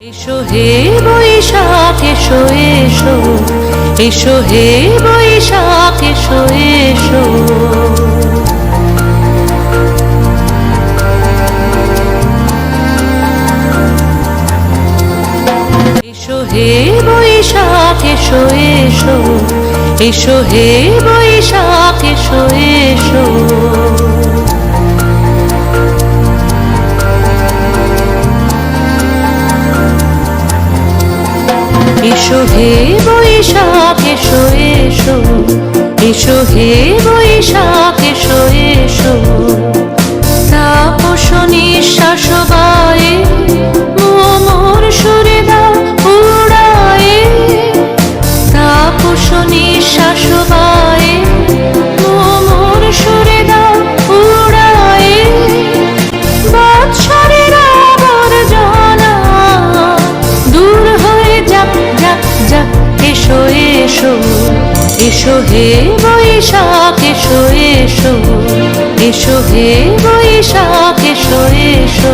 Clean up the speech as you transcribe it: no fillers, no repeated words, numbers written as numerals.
এসো হে বৈশাখ এসো এসো, এসো হে বৈশাখ এসো এসো। এসো হে বৈশাখ এসো এসো, এসো হে বৈশাখ এসো এসো। এসো হে বৈশাখ এসো এসো, এসো হে বৈশাখ এসো এসো। তাপস নিঃশ্বাস বায়ে মোর সুরে দাও উড়ায়ে, তাপস নিঃশ্বাস বায়ে মোর সুরে দাও উড়ায়ে। বৎসরের আবর্জনা দূর হয়ে যাক যাক যাক। এসো এসো, এসো হে বৈশাখ এসো এসো, এসো হে বৈশাখ এসো এসো।